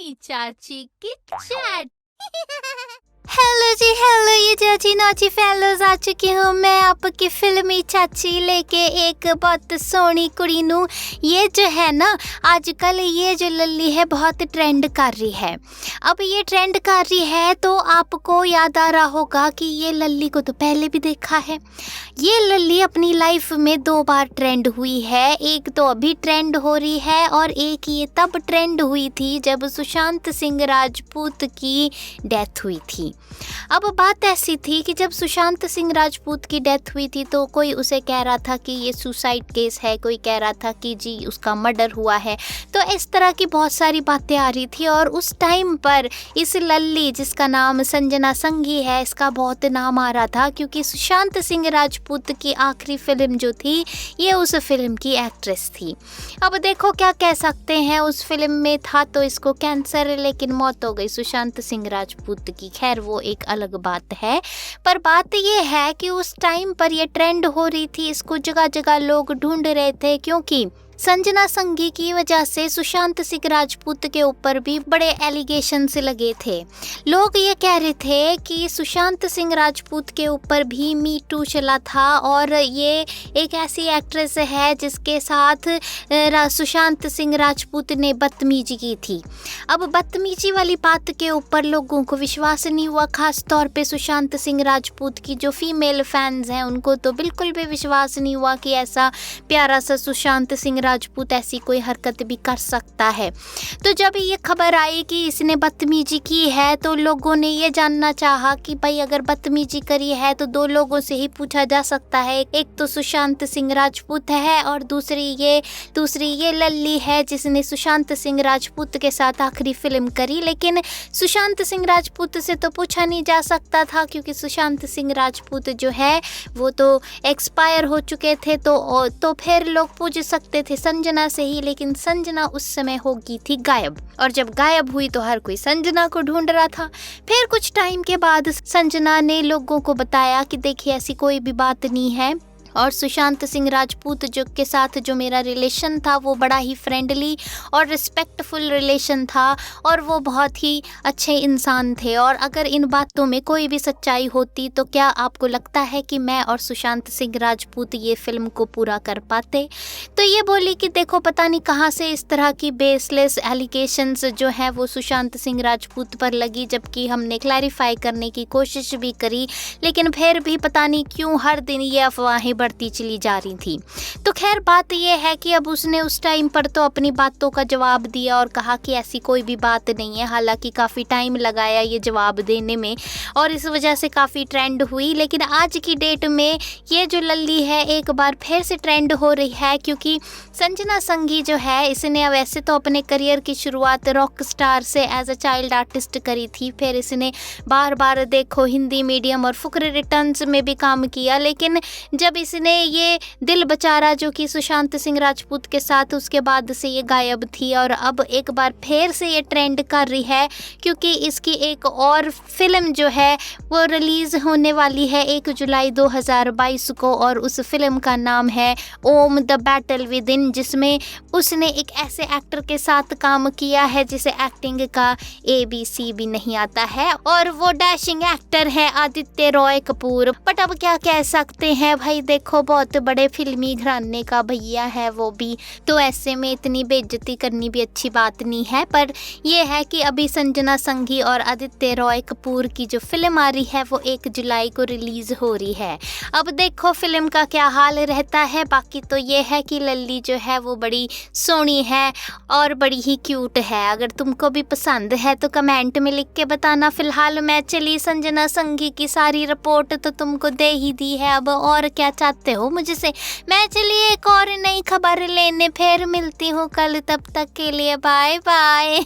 फिल्मी चाची की चैट। हेलो जी हेलो, ये चाची नौची फेलोज आ चुकी हूँ मैं आपकी फिल्मी चाची लेके एक बहुत सोहनी कुड़ी नू। ये जो है ना आजकल ये जो लल्ली है बहुत ट्रेंड कर रही है। अब ये ट्रेंड कर रही है तो आपको याद आ रहा होगा कि ये लल्ली को तो पहले भी देखा है। ये लल्ली अपनी लाइफ में 2 बार ट्रेंड हुई है, एक तो अभी ट्रेंड हो रही है और एक ये तब ट्रेंड हुई थी जब सुशांत सिंह राजपूत की डेथ हुई थी। अब बात ऐसी थी कि जब सुशांत सिंह राजपूत की डेथ हुई थी तो कोई उसे कह रहा था कि ये सुसाइड केस है, कोई कह रहा था कि जी उसका मर्डर हुआ है। तो इस तरह की बहुत सारी बातें आ रही थी और उस टाइम पर इस लल्ली जिसका नाम संजना संघी है, इसका बहुत नाम आ रहा था क्योंकि सुशांत सिंह राजपूत की आखिरी फिल्म जो थी ये उस फिल्म की एक्ट्रेस थी। अब देखो क्या कह सकते हैं, उस फिल्म में था तो इसको कैंसर, लेकिन मौत हो गई सुशांत सिंह राजपूत की। खैर वो एक अलग बात है, पर बात ये है कि उस टाइम पर ये ट्रेंड हो रही थी, इसको जगह जगह लोग ढूंढ रहे थे क्योंकि संजना संघी की वजह से सुशांत सिंह राजपूत के ऊपर भी बड़े एलिगेशंस लगे थे। लोग ये कह रहे थे कि सुशांत सिंह राजपूत के ऊपर भी मी टू चला था और ये एक ऐसी एक्ट्रेस है जिसके साथ सुशांत सिंह राजपूत ने बदतमीजी की थी। अब बदतमीजी वाली बात के ऊपर लोगों को विश्वास नहीं हुआ, खास तौर पे सुशांत सिंह राजपूत की जो फीमेल फैंस हैं उनको तो बिल्कुल भी विश्वास नहीं हुआ कि ऐसा प्यारा सा सुशांत सिंह राजपूत ऐसी कोई हरकत भी कर सकता है। तो जब ये खबर आई कि इसने बदतमीजी की है तो लोगों ने ये जानना चाहा कि भाई अगर बदतमीजी करी है तो 2 लोगों से ही पूछा जा सकता है, एक तो सुशांत सिंह राजपूत है और दूसरी ये लल्ली है जिसने सुशांत सिंह राजपूत के साथ आखिरी फिल्म करी। लेकिन सुशांत सिंह राजपूत से तो पूछा नहीं जा सकता था क्योंकि सुशांत सिंह राजपूत जो है वो तो एक्सपायर हो चुके थे, तो फिर लोग पूछ सकते थे संजना से ही, लेकिन संजना उस समय हो गई थी गायब और जब गायब हुई तो हर कोई संजना को ढूंढ रहा था। फिर कुछ टाइम के बाद संजना ने लोगों को बताया कि देखिए ऐसी कोई भी बात नहीं है और सुशांत सिंह राजपूत जो के साथ जो मेरा रिलेशन था वो बड़ा ही फ्रेंडली और रिस्पेक्टफुल रिलेशन था और वो बहुत ही अच्छे इंसान थे और अगर इन बातों में कोई भी सच्चाई होती तो क्या आपको लगता है कि मैं और सुशांत सिंह राजपूत ये फिल्म को पूरा कर पाते। तो ये बोली कि देखो पता नहीं कहाँ से इस तरह की बेसलेस एलिगेशंस जो हैं वो सुशांत सिंह राजपूत पर लगी, जबकि हमने क्लैरिफाई करने की कोशिश भी करी लेकिन फिर भी पता नहीं क्यों हर दिन ये अफवाहें बढ़ती चली जा रही थी। तो खैर बात यह है कि अब उसने उस टाइम पर तो अपनी बातों का जवाब दिया और कहा कि ऐसी कोई भी बात नहीं है, हालांकि काफ़ी टाइम लगाया ये जवाब देने में और इस वजह से काफ़ी ट्रेंड हुई। लेकिन आज की डेट में ये जो लल्ली है एक बार फिर से ट्रेंड हो रही है क्योंकि संजना संघी जो है इसने वैसे तो अपने करियर की शुरुआत रॉक स्टार से एज अ चाइल्ड आर्टिस्ट करी थी, फिर इसने बार बार देखो हिंदी मीडियम और फुकरे रिटर्न्स में भी काम किया, लेकिन जब इसने ये दिल बेचारा जो कि सुशांत सिंह राजपूत के साथ उसके बाद से ये गायब थी और अब एक बार फिर से ये ट्रेंड कर रही है क्योंकि इसकी एक और फिल्म जो है वो रिलीज होने वाली है 1 जुलाई 2022 को और उस फिल्म का नाम है ओम द बैटल विद इन, जिसमें उसने एक ऐसे एक्टर के साथ काम किया है जिसे एक्टिंग का ABC भी नहीं आता है और वो डैशिंग एक्टर है आदित्य रॉय कपूर। बट अब क्या कह सकते हैं भाई, देखो बहुत बड़े फिल्मी घराने का भैया है वो भी, तो ऐसे में इतनी बेइज्जती करनी भी अच्छी बात नहीं है। पर यह है कि अभी संजना संघी और आदित्य रॉय कपूर की जो फिल्म आ रही है वो 1 जुलाई को रिलीज हो रही है। अब देखो फिल्म का क्या हाल रहता है। बाकी तो ये है कि लल्ली जो है वो बड़ी सोहनी है और बड़ी ही क्यूट है। अगर तुमको भी पसंद है तो कमेंट में लिख के बताना। फिलहाल मैं चली संजना संघी की सारी रिपोर्ट तो तुमको दे ही दी है, अब और क्या चाहते हो मुझसे। मैं चलिए एक और नई खबर लेने फिर मिलती हूँ कल, तब तक के लिए बाय बाय।